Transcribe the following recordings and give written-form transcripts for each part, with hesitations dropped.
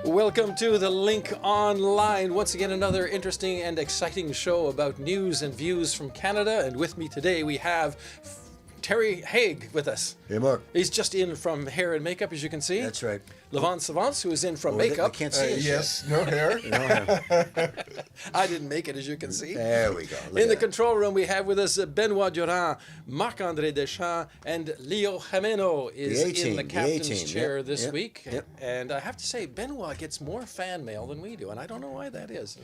Welcome to the Link Online. Once again, another interesting and exciting show about news and views from Canada. And with me today, we have Terry Haig with us. Hey, Mark. He's just in from hair and makeup, as you can see. That's right. Levon Savance, who is in from makeup. I can't see it. Yes, no hair. No hair. I didn't make it, as you can see. There we go. Look In the at that. control room, we have with us Benoit Durand, Marc-André Deschamps, and Leo Jimeno is The A-team, in the the captain's A-team, chair yep, this yep, week. yep. And I have to say, Benoit gets more fan mail than we do, and I don't know why that is.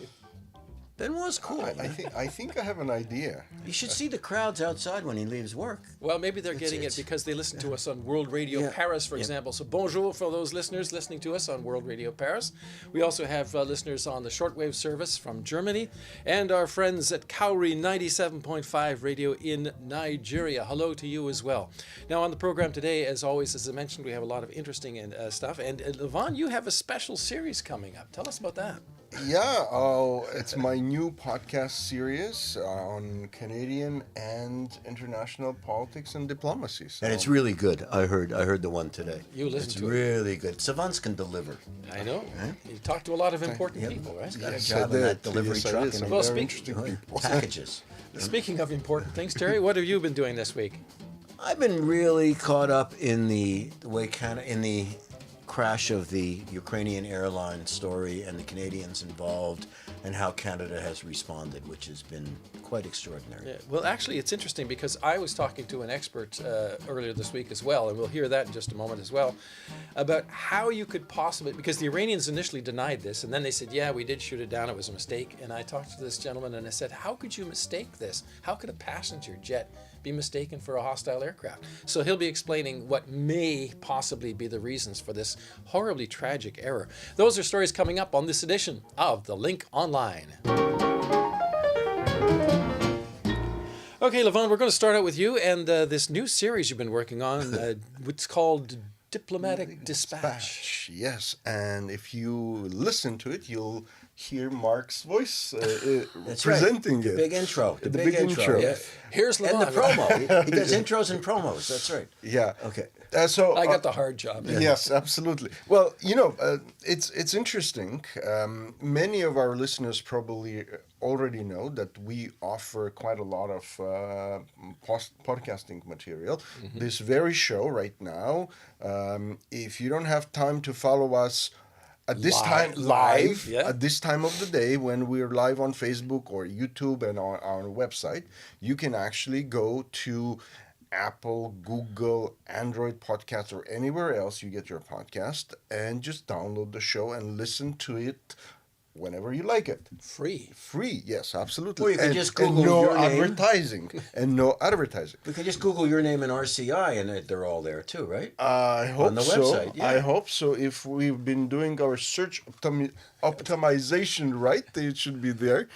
Benoit's cool. I think I have an idea. You should see the crowds outside when he leaves work. Well, maybe they're getting it it's- because they listen to us on World Radio Yeah, Paris, for yeah. example. So bonjour for those listeners listening to us on World Radio Paris. We also have listeners on the shortwave service from Germany and our friends at Kauri 97.5 radio in Nigeria. Hello to you as well. Now on the program today, as always, as I mentioned, we have a lot of interesting stuff. And Levon, you have a special series coming up. Tell us about that. Yeah, it's my new podcast series on Canadian and international politics and diplomacy. So. And it's really good. I heard the one today. You listened It's to it. really good. Savants can deliver. I know. You talk to a lot of important Yep. people, right? He's got Yes, a job I in that did. delivery Yes, I truck did. and Some Well, very speak- interesting people. packages. Speaking of important things, Terry, what have you been doing this week? I've been really caught up in the way in the crash of the Ukrainian airline story and the Canadians involved and how Canada has responded, which has been quite extraordinary. Yeah, well, actually, it's interesting because I was talking to an expert earlier this week as well, and we'll hear that in just a moment as well, about how you could possibly, because the Iranians initially denied this, and then they said, yeah, we did shoot it down, it was a mistake. And I talked to this gentleman and I said, how could you mistake this? How could a passenger jet be mistaken for a hostile aircraft? So he'll be explaining what may possibly be the reasons for this horribly tragic error. Those are stories coming up on this edition of The Link Online. Okay, Levon, we're going to start out with you and this new series you've been working on. It's called Diplomatic Dispatch. Yes, and if you listen to it, you'll hear Mark's voice That's presenting right. it. The big intro. The big intro. Yeah. Here's Levon. And the promo. He does intros and promos. That's right. Yeah. Okay. So I got the hard job. Yes, absolutely. Well, it's interesting. Many of our listeners probably already know that we offer quite a lot of podcasting material. Mm-hmm. This very show right now, if you don't have time to follow us at this Live, yeah. at this time of the day when we're live on Facebook or YouTube and on our website, you can actually go to Apple, Google, Android podcasts, or anywhere else you get your podcast and just download the show and listen to it whenever you like it. Free. Free, yes, absolutely. Or you can and, just and Google no your name. advertising. And no advertising. We can just Google your name in RCI and they're all there too, right? I hope On the so. website, yeah. I hope so. If we've been doing our search optimization right, it should be there.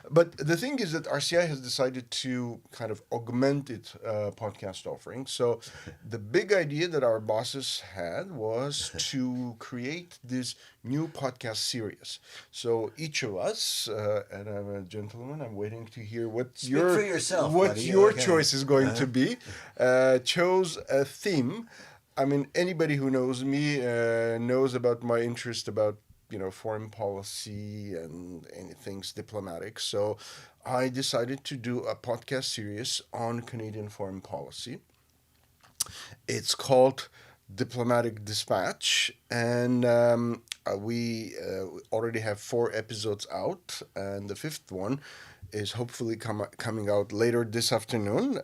But the thing is that RCI has decided to kind of augment its podcast offering. So the big idea that our bosses had was to create this new podcast series. So each of us, and I'm a gentleman, I'm waiting to hear what Speak for yourself, what buddy. your Okay. choice is going to be. Chose a theme. I mean, anybody who knows me knows about my interest about foreign policy and anything diplomatic. So I decided to do a podcast series on Canadian foreign policy. It's called Diplomatic Dispatch, and we already have 4 episodes out, and the 5th one is hopefully coming out later this afternoon.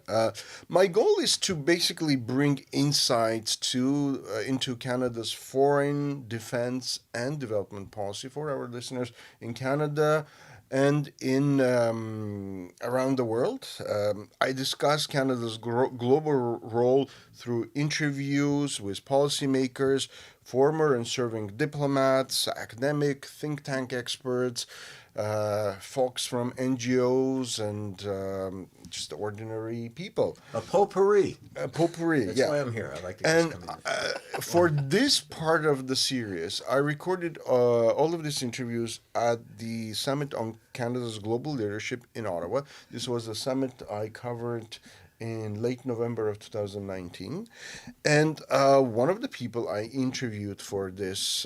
My goal is to basically bring insights into Canada's foreign, defense, and development policy for our listeners in Canada and in around the world. I discuss Canada's global role through interviews with policymakers, former and serving diplomats, academic, think tank experts, folks from NGOs and just ordinary people. A potpourri. Potpourri, That's yeah. why I'm here. I like to And just come in. for this part of the series, I recorded all of these interviews at the Summit on Canada's Global Leadership in Ottawa. This was a summit I covered in late November of 2019. And one of the people I interviewed for this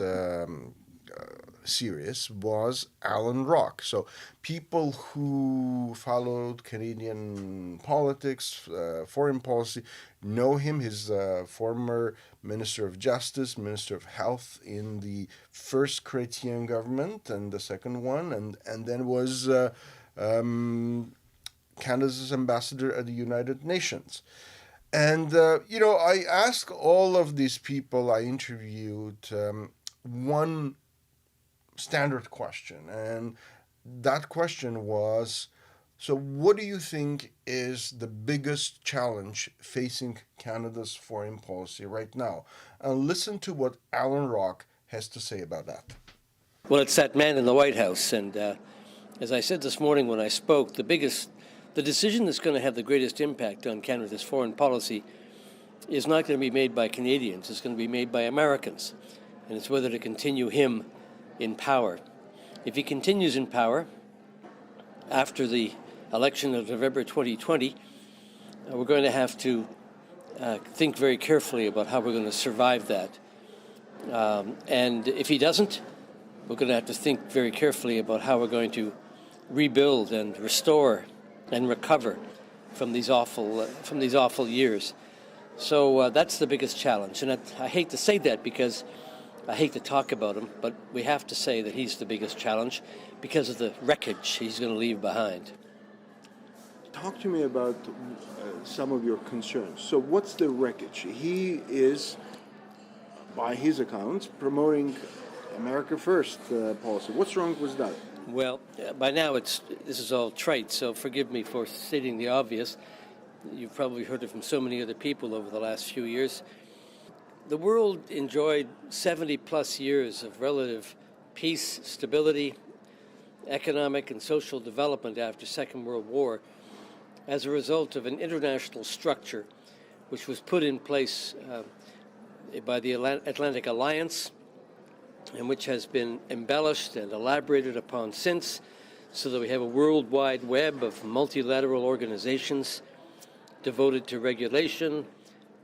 series was Alan Rock. So people who followed Canadian politics, foreign policy, know him. He's former Minister of Justice, Minister of Health in the first Chrétien government and the second one, and then was Canada's ambassador at the United Nations. And, I asked all of these people I interviewed one standard question. And that question was, so what do you think is the biggest challenge facing Canada's foreign policy right now? And listen to what Alan Rock has to say about that. Well, it's that man in the White House. And as I said this morning when I spoke, the decision that's going to have the greatest impact on Canada's foreign policy is not going to be made by Canadians. It's going to be made by Americans. And it's whether to continue him in power. If he continues in power after the election of November 2020, we're going to have to think very carefully about how we're going to survive that. And if he doesn't, we're going to have to think very carefully about how we're going to rebuild and restore and recover from these awful years. So that's the biggest challenge. And I hate to say that because I hate to talk about him, but we have to say that he's the biggest challenge because of the wreckage he's going to leave behind. Talk to me about some of your concerns. So what's the wreckage? He is, by his accounts, promoting America First policy. What's wrong with that? Well, by now this is all trite, so forgive me for stating the obvious. You've probably heard it from so many other people over the last few years. The world enjoyed 70-plus years of relative peace, stability, economic and social development after Second World War as a result of an international structure which was put in place by the Atlantic Alliance and which has been embellished and elaborated upon since, so that we have a worldwide web of multilateral organizations devoted to regulation,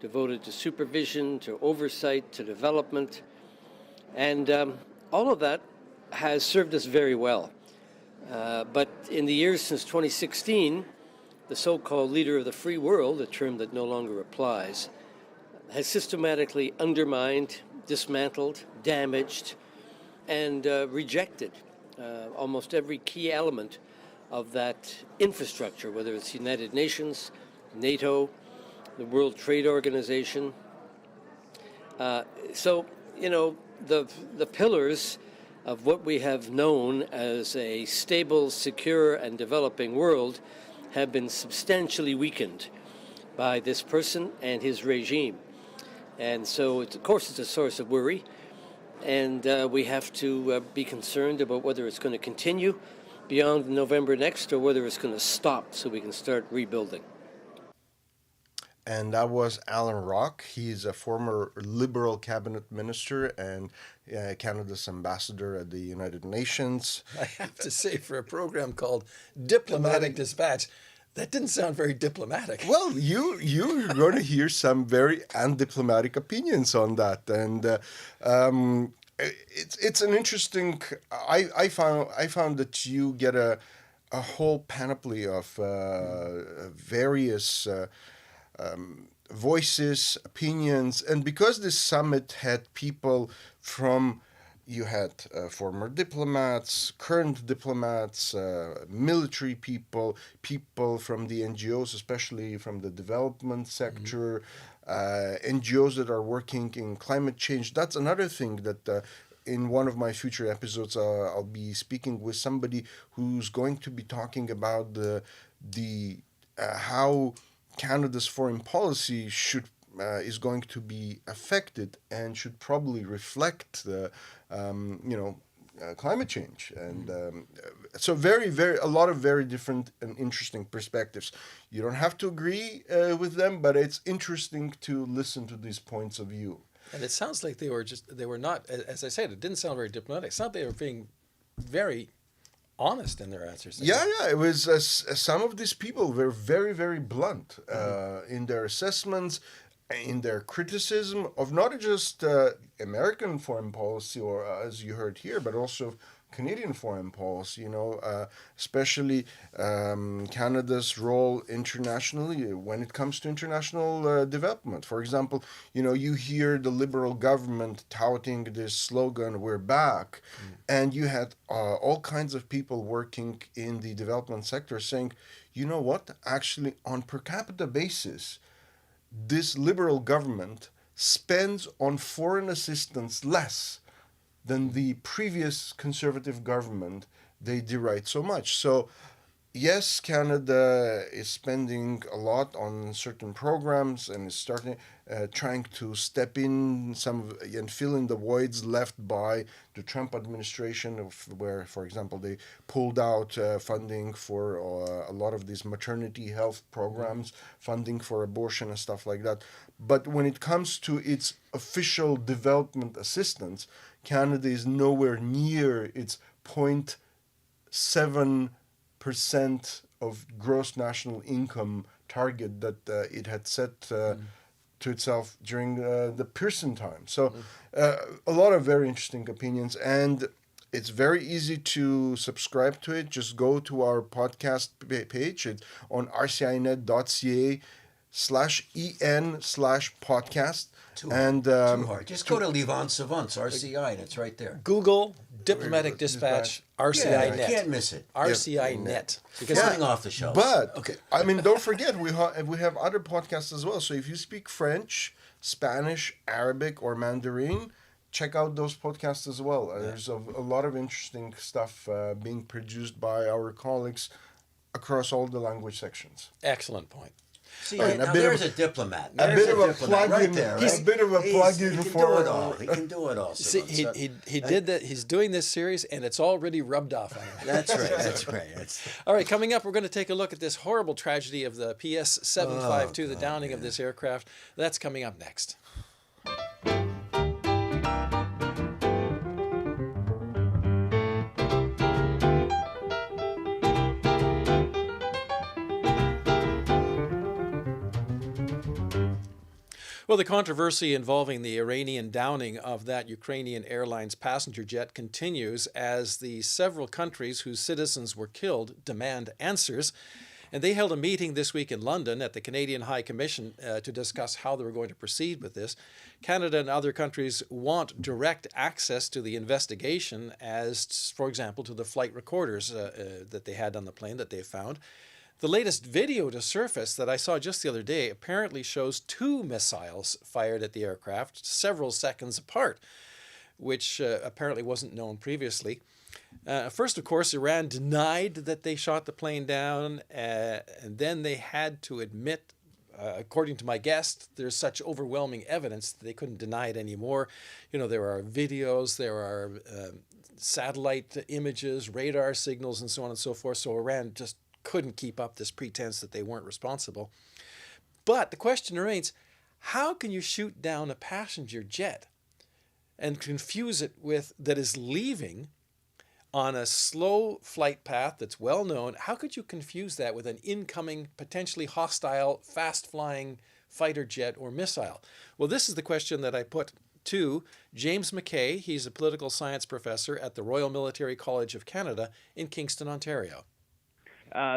devoted to supervision, to oversight, to development. And all of that has served us very well. But in the years since 2016, the so-called leader of the free world, a term that no longer applies, has systematically undermined, dismantled, damaged, and rejected almost every key element of that infrastructure, whether it's the United Nations, NATO, the World Trade Organization. So, the pillars of what we have known as a stable, secure, and developing world have been substantially weakened by this person and his regime. And so, of course, it's a source of worry, and we have to be concerned about whether it's going to continue beyond November next or whether it's going to stop so we can start rebuilding. And that was Alan Rock. He's a former Liberal cabinet minister and Canada's ambassador at the United Nations. I have to say, for a program called Diplomatic Dispatch, that didn't sound very diplomatic. Well, you're going to hear some very undiplomatic opinions on that, and it's an interesting. I found that you get a whole panoply of various. Voices, opinions, and because this summit had people from, you had former diplomats, current diplomats, military people, people from the NGOs, especially from the development sector, NGOs that are working in climate change. That's another thing that in one of my future episodes I'll be speaking with somebody who's going to be talking about the how Canada's foreign policy is going to be affected and should probably reflect the climate change, and so a lot of very different and interesting perspectives. You don't have to agree with them, but it's interesting to listen to these points of view. And it sounds like they were not, as I said, it didn't sound very diplomatic. It sounded like they were being very honest in their answers. Yeah, it was some of these people were very, very blunt in their assessments, in their criticism of not just American foreign policy, or as you heard here, but also Canadian foreign policy, especially Canada's role internationally when it comes to international development. For example, you hear the Liberal government touting this slogan, "We're back," and you had all kinds of people working in the development sector saying, you know what, actually on per capita basis, this Liberal government spends on foreign assistance less than the previous Conservative government they deride so much. So, yes, Canada is spending a lot on certain programs and is trying to step in and fill in the voids left by the Trump administration, where, for example, they pulled out funding for a lot of these maternity health programs, funding for abortion and stuff like that. But when it comes to its official development assistance, Canada is nowhere near its 0.7% of gross national income target that it had set to itself during the Pearson time. So a lot of very interesting opinions, and it's very easy to subscribe to it. Just go to our podcast page. It's on rcinet.ca/en/podcast. Too hard. Just go to Levant Savants, RCI, and it's right there. Google Diplomatic Dispatch, RCI Yeah, Net. can't miss it. RCI Net. Because it's off the shelves. But okay. don't forget we have other podcasts as well. So if you speak French, Spanish, Arabic, or Mandarin, check out those podcasts as well. There's a lot of interesting stuff being produced by our colleagues across all the language sections. Excellent point. See, Right, now there's a diplomat. A There's bit of a diplomat plug-in. right there. A Right? bit of a plug-in He can for do it all. He can do it all. See, he did that. He's doing this series, and it's already rubbed off on him. That's right. That's right. All right, coming up, we're going to take a look at this horrible tragedy of the PS 752, the downing of this aircraft. That's coming up next. Well, the controversy involving the Iranian downing of that Ukrainian Airlines passenger jet continues as the several countries whose citizens were killed demand answers. And they held a meeting this week in London at the Canadian High Commission to discuss how they were going to proceed with this. Canada and other countries want direct access to the investigation as, for example, to the flight recorders that they had on the plane that they found. The latest video to surface that I saw just the other day apparently shows 2 missiles fired at the aircraft several seconds apart, which apparently wasn't known previously. First, of course, Iran denied that they shot the plane down, and then they had to admit, according to my guest, there's such overwhelming evidence that they couldn't deny it anymore. There are videos, there are satellite images, radar signals, and so on and so forth, so Iran just couldn't keep up this pretense that they weren't responsible. But the question remains, how can you shoot down a passenger jet and confuse it with that is leaving on a slow flight path that's well known? How could you confuse that with an incoming, potentially hostile, fast-flying fighter jet or missile? Well, this is the question that I put to James McKay. He's a political science professor at the Royal Military College of Canada in Kingston, Ontario.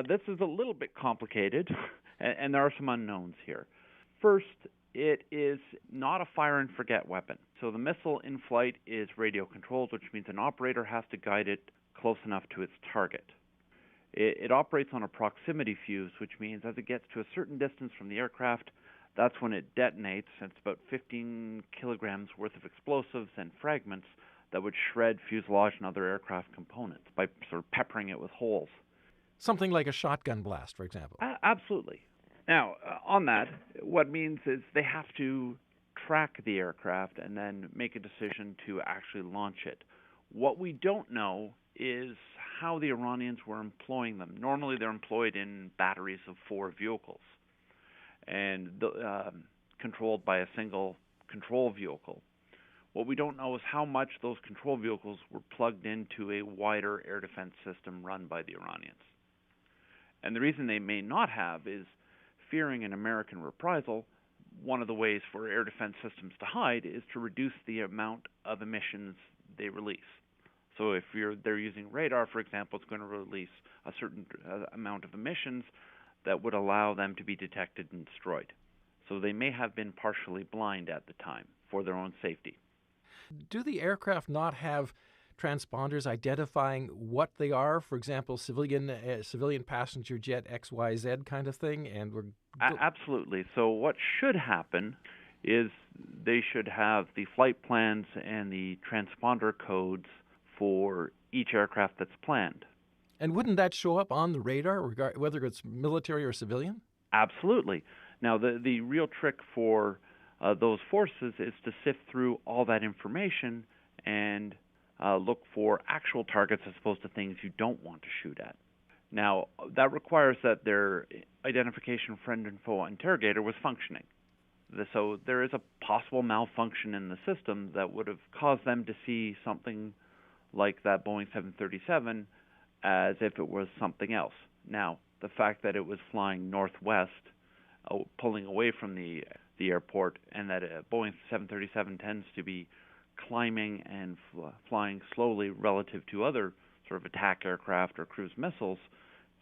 This is a little bit complicated, and there are some unknowns here. First, it is not a fire-and-forget weapon. So the missile in flight is radio-controlled, which means an operator has to guide it close enough to its target. It operates on a proximity fuse, which means as it gets to a certain distance from the aircraft, that's when it detonates. It's about 15 kilograms worth of explosives and fragments that would shred fuselage and other aircraft components by sort of peppering it with holes. Something like a shotgun blast, for example. Absolutely. Now, on that, what it means is they have to track the aircraft and then make a decision to actually launch it. What we don't know is how the Iranians were employing them. Normally, they're employed in batteries of 4 vehicles and controlled by a single control vehicle. What we don't know is how much those control vehicles were plugged into a wider air defense system run by the Iranians. And the reason they may not have is fearing an American reprisal. one of the ways for air defense systems to hide is to reduce the amount of emissions they release. So if they're using radar, for example, it's going to release a certain amount of emissions that would allow them to be detected and destroyed. So they may have been partially blind at the time for their own safety. Do the aircraft not have transponders identifying what they are? For example, civilian passenger jet XYZ kind of thing, and Absolutely. So what should happen is they should have the flight plans and the transponder codes for each aircraft that's planned. And wouldn't that show up on the radar, whether it's military or civilian? Absolutely. Now, the real trick for those forces is to sift through all that information and look for actual targets as opposed to things you don't want to shoot at. Now, that requires that their identification friend and foe interrogator was functioning. So there is a possible malfunction in the system that would have caused them to see something like that Boeing 737 as if it was something else. Now, the fact that it was flying northwest, pulling away from the airport, and that a Boeing 737 tends to be climbing and flying slowly relative to other sort of attack aircraft or cruise missiles,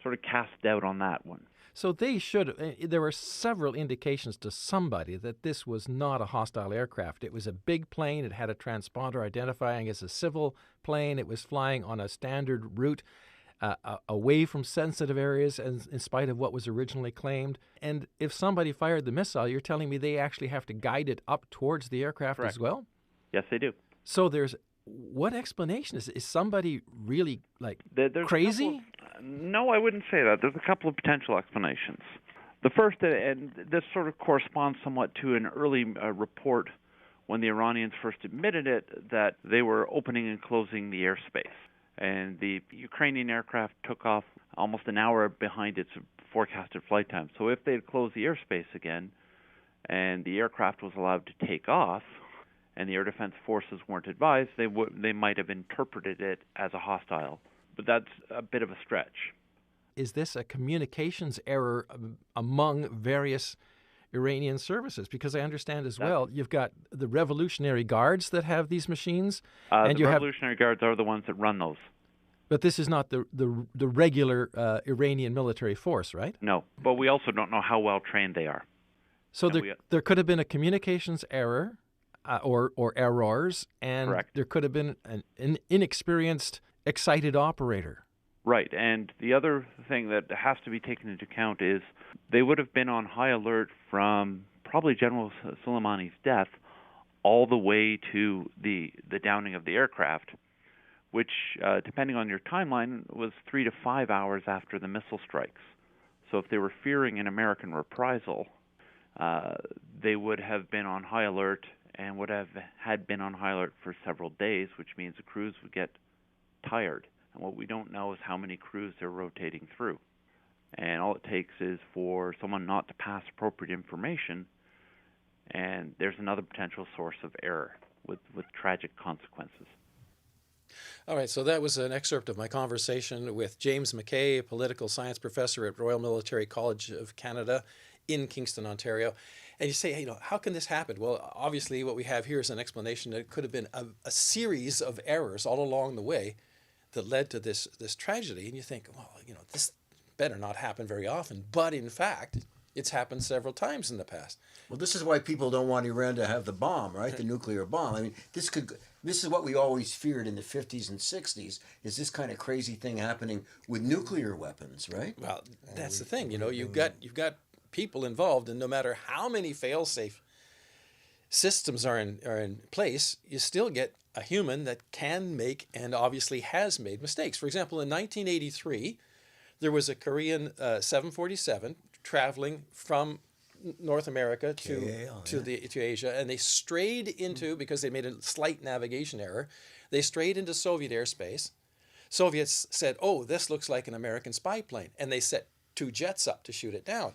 sort of cast doubt on that one. So there were several indications to somebody that this was not a hostile aircraft. It was a big plane. It had a transponder identifying as a civil plane. It was flying on a standard route away from sensitive areas in spite of what was originally claimed. And if somebody fired the missile, you're telling me they actually have to guide it up towards the aircraft Correct. as well? Yes, they do. So what explanation is somebody really There's crazy? No, I wouldn't say that. There's a couple of potential explanations. The first, and this sort of corresponds somewhat to an early report when the Iranians first admitted it, that they were opening and closing the airspace. And the Ukrainian aircraft took off almost an hour behind its forecasted flight time. So if they had closed the airspace again and the aircraft was allowed to take off, and the air defense forces weren't advised, they might have interpreted it as a hostile. But that's a bit of a stretch. Is this a communications error among various Iranian services? Because I understand as well, you've got the Revolutionary Guards that have these machines. And the Revolutionary Guards are the ones that run those. But this is not the regular Iranian military force, right? No, but we also don't know how well trained they are. So there could have been a communications error or errors, and Correct. There could have been an inexperienced, excited operator. Right, and the other thing that has to be taken into account is they would have been on high alert from probably General Soleimani's death all the way to the downing of the aircraft, which, depending on your timeline, was 3 to 5 hours after the missile strikes. So if they were fearing an American reprisal, they would have been on high alert and would have had been on high alert for several days, which means the crews would get tired. And what we don't know is how many crews they're rotating through. And all it takes is for someone not to pass appropriate information, and there's another potential source of error with tragic consequences. All right, so that was an excerpt of my conversation with James McKay, a political science professor at Royal Military College of Canada in Kingston, Ontario. And you say, hey, how can this happen? Well, obviously what we have here is an explanation that it could have been a series of errors all along the way that led to this tragedy. And you think, well, this better not happen very often. But in fact, it's happened several times in the past. Well, this is why people don't want Iran to have the bomb, right? The nuclear bomb. I mean, this is what we always feared in the 50s and 60s, is this kind of crazy thing happening with nuclear weapons, right? Well, that's the thing. You've got people involved, and no matter how many fail-safe systems are in place, you still get a human that can make and obviously has made mistakes. For example, in 1983, there was a Korean 747 traveling from North America to Asia, and they strayed into, because they made a slight navigation error, they strayed into Soviet airspace. Soviets said, oh, this looks like an American spy plane, and they set 2 jets up to shoot it down.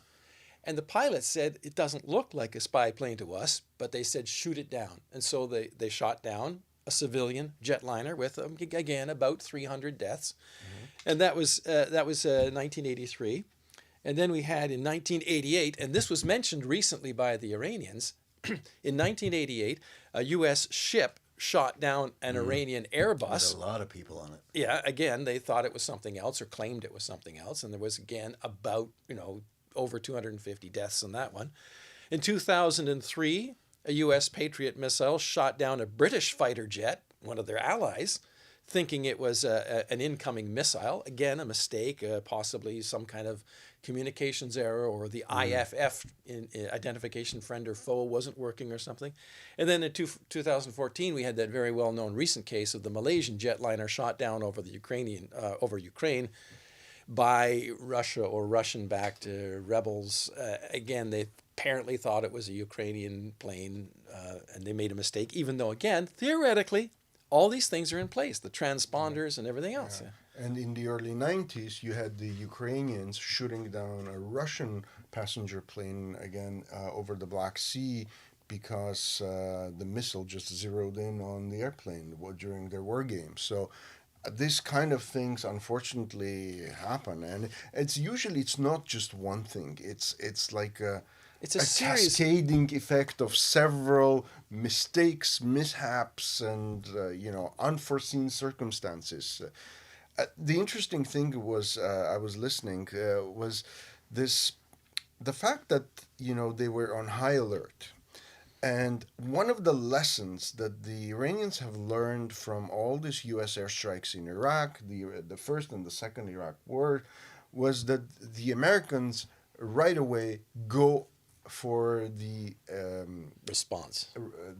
And the pilots said, it doesn't look like a spy plane to us, but they said, shoot it down. And so they shot down a civilian jetliner with, again, about 300 deaths. Mm-hmm. And that was 1983. And then we had in 1988, and this was mentioned recently by the Iranians, in 1988, a U.S. ship shot down an Iranian Airbus. There's a lot of people on it. Yeah, again, they thought it was something else or claimed it was something else. And there was, again, about, over 250 deaths on that one. In 2003, a U.S. Patriot missile shot down a British fighter jet, one of their allies, thinking it was an incoming missile. Again, a mistake, possibly some kind of communications error, or the IFF, identification friend or foe, wasn't working or something. And then in 2014, we had that very well-known recent case of the Malaysian jetliner shot down over the Ukraine by Russia or Russian-backed rebels. Again, they apparently thought it was a Ukrainian plane, and they made a mistake, even though, again, theoretically, all these things are in place, the transponders and everything else. Yeah. And in the early 90s, you had the Ukrainians shooting down a Russian passenger plane again over the Black Sea because the missile just zeroed in on the airplane during their war games. So this kind of things unfortunately happen, and it's not just one thing. It's like It's a series. cascading effect of several mistakes, mishaps, and unforeseen circumstances. The interesting thing was I was listening was the fact that they were on high alert. And one of the lessons that the Iranians have learned from all these U.S. airstrikes in Iraq, the first and the second Iraq war, was that the Americans right away go for the Response.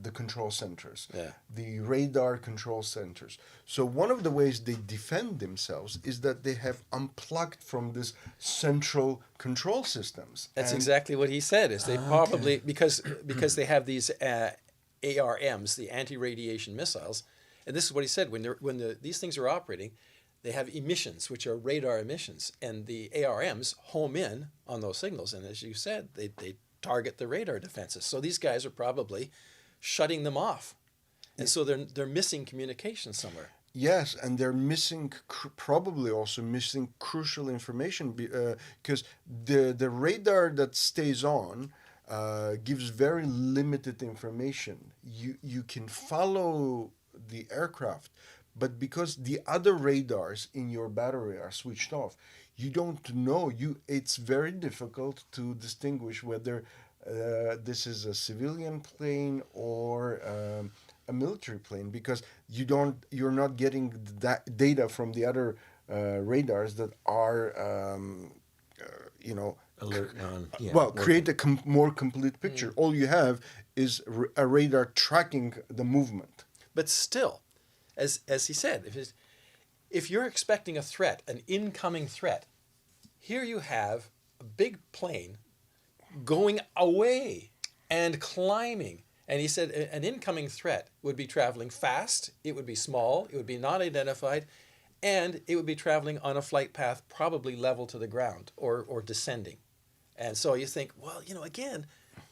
the control centers, Yeah. the radar control centers. So one of the ways they defend themselves is that they have unplugged from this central control systems. That's And- exactly what he said. Is they probably because they have these ARMs, the anti-radiation missiles, and this is what he said: when these things are operating, they have emissions, which are radar emissions, and the ARMs home in on those signals, and as you said, they target the radar defenses. So these guys are probably shutting them off, and so they're missing communication somewhere. Yes, and they're missing, probably also missing crucial information because the radar that stays on gives very limited information. You can follow the aircraft, but because the other radars in your battery are switched off, you don't know. It's very difficult to distinguish whether this is a civilian plane or a military plane, because you're not getting that data from the other radars that are Alert on. Yeah. well, create a more complete picture. All you have is a radar tracking the movement. But still, as he said, if you're expecting a threat, an incoming threat, here you have a big plane going away and climbing. And he said an incoming threat would be traveling fast, it would be small, it would be not identified, and it would be traveling on a flight path probably level to the ground or descending. And so you think, well, again,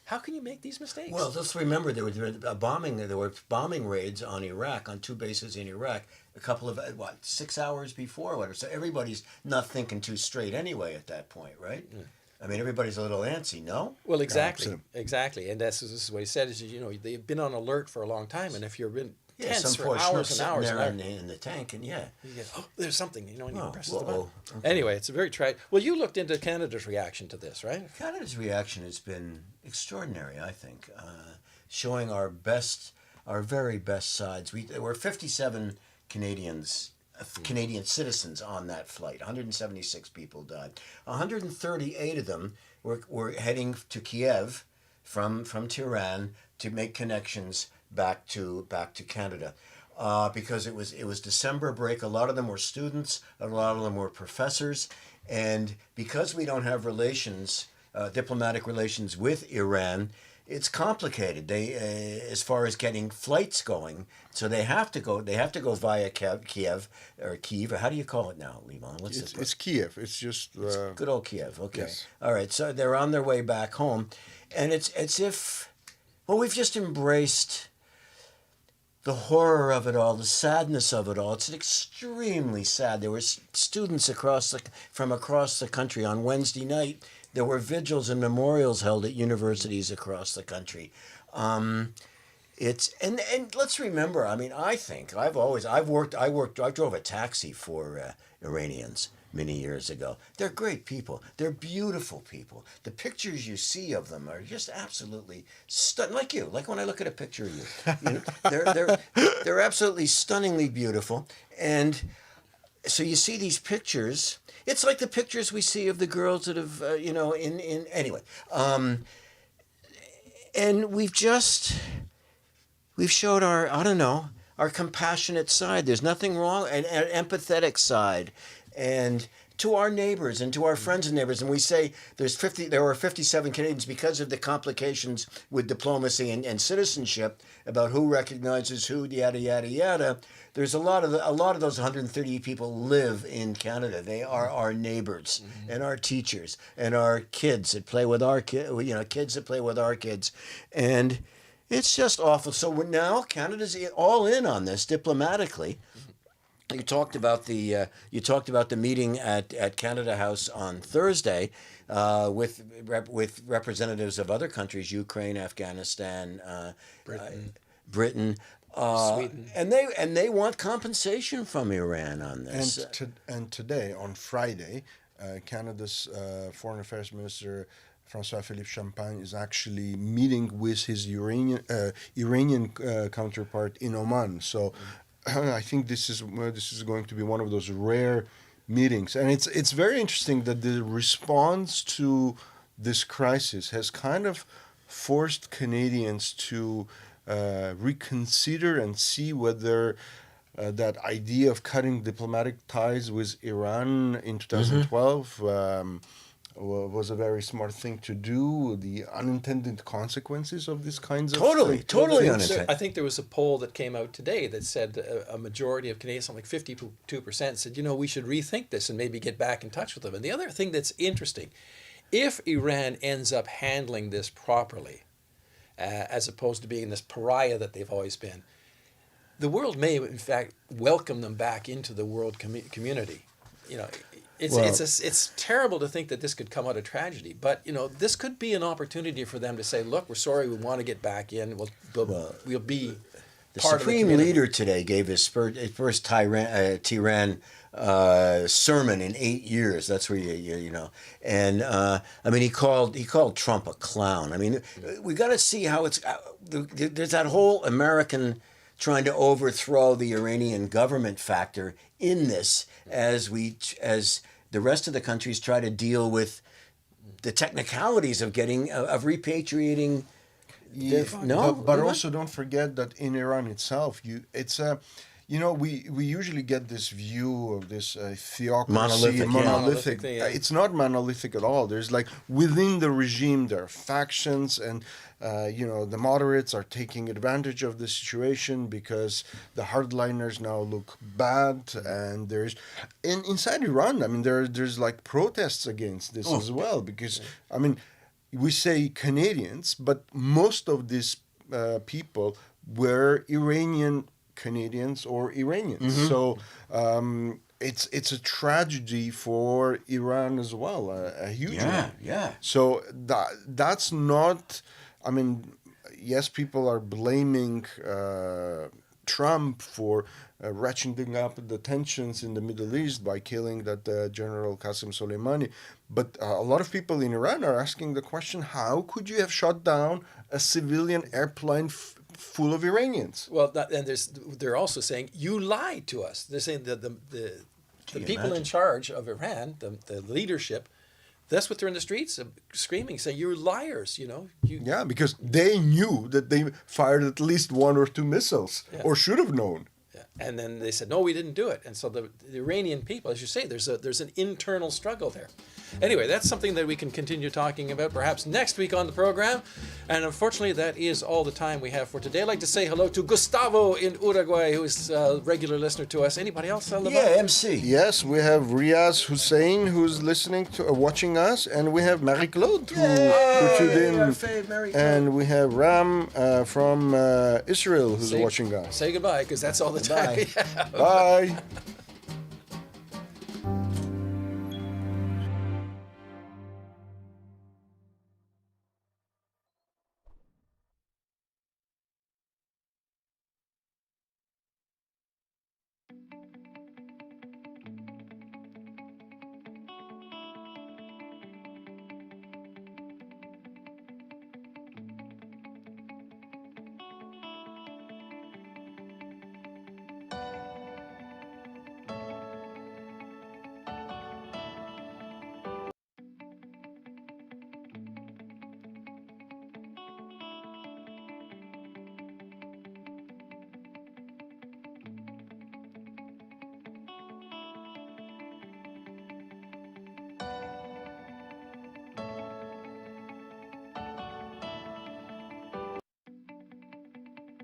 how can you make these mistakes? Well, just remember there were bombing raids on Iraq, on two bases in Iraq, a couple of 6 hours before, whatever. So everybody's not thinking too straight anyway at that point, right? Yeah. I mean, everybody's a little antsy, no? Well, exactly. And this is what he said, is, they've been on alert for a long time, and if you've been tense for hours and hours there in the tank, and you get, there's something, and you press the button. Okay. Anyway, it's a very tragic. Well, you looked into Canada's reaction to this, right? Canada's reaction has been extraordinary, I think, showing our very best sides. There were 57 Canadian citizens on that flight. 176 people died. 138 of them were heading to Kiev from Tehran to make connections back to Canada, because it was December break. A lot of them were students. A lot of them were professors, and because we don't have diplomatic relations with Iran, it's complicated. They, as far as getting flights going, so they have to go via Kiev. How do you call it now, Limon? It's Kiev. It's just good old Kiev. Okay. Yes. All right. So they're on their way back home, and it's if we've just embraced the horror of it all, the sadness of it all. It's extremely sad. There were students from across the country. On Wednesday night, there were vigils and memorials held at universities across the country. It's and let's remember. I mean, I think I drove a taxi for Iranians many years ago. They're great people. They're beautiful people. The pictures you see of them are just absolutely stunning. Like you, like when I look at a picture of you, they're absolutely stunningly beautiful. And so you see these pictures. It's like the pictures we see of the girls that have, in anyway. And we've showed our compassionate side. There's nothing wrong, an empathetic side. And to our neighbors and to our friends and neighbors, and we say there were 57 Canadians because of the complications with diplomacy and citizenship about who recognizes who, yada yada yada. There's a lot of those 130 people live in Canada. They are our neighbors and our teachers and our kids that play with our kids that play with our kids, and it's just awful. So now Canada's all in on this diplomatically. You talked about the meeting at Canada House on Thursday with representatives of other countries, Ukraine, Afghanistan, Britain, Sweden, and they want compensation from Iran on this. And today, on Friday, Canada's Foreign Affairs Minister François-Philippe Champagne is actually meeting with his Iranian counterpart in Oman. So. I think this is going to be one of those rare meetings, and it's very interesting that the response to this crisis has kind of forced Canadians to reconsider and see whether that idea of cutting diplomatic ties with Iran in 2012 was a very smart thing to do. The unintended consequences of these kinds of totally unintended. I think there was a poll that came out today that said a majority of Canadians, something like 52%, said, we should rethink this and maybe get back in touch with them. And the other thing that's interesting, if Iran ends up handling this properly, as opposed to being this pariah that they've always been, the world may, in fact, welcome them back into the world community. It's terrible to think that this could come out of tragedy, but this could be an opportunity for them to say, "Look, we're sorry, we want to get back in. We'll be." The part Supreme of the Leader today gave his first Tehran sermon in 8 years. That's where and he called Trump a clown. I mean, we got to see how it's. There's that whole American trying to overthrow the Iranian government factor in this, as the rest of the countries try to deal with the technicalities of repatriating. But also don't forget that in Iran itself, we usually get this view of this theocracy, monolithic. It's not monolithic at all. There's within the regime there are factions, and the moderates are taking advantage of the situation because the hardliners now look bad, and inside Iran, I mean, there's protests against this as well, because we say Canadians, but most of these people were Iranian Canadians or Iranians. So it's a tragedy for Iran as well, a huge one. Yeah. So that's not. I mean, yes, people are blaming Trump for ratcheting up the tensions in the Middle East by killing that General Qasem Soleimani. But a lot of people in Iran are asking the question, how could you have shot down a civilian airplane full of Iranians? Well, they're also saying, you lied to us. They're saying that the people in charge of Iran, the leadership, that's what they're in the streets screaming, saying, you're liars, Yeah, because they knew that they fired at least 1 or 2 missiles, or should have known. Yeah. And then they said, no, we didn't do it. And so the Iranian people, as you say, there's an internal struggle there. Anyway, that's something that we can continue talking about perhaps next week on the program. And unfortunately, that is all the time we have for today. I'd like to say hello to Gustavo in Uruguay, who is a regular listener to us. Anybody else on the Yeah, line? MC. Yes, we have Riaz Hussein who's listening to watching us, and we have Marie-Claude who tuned in, our fave Marie-Claude. and we have Ram from Israel who's watching us. Say goodbye, because that's all the time Bye. we have. Bye.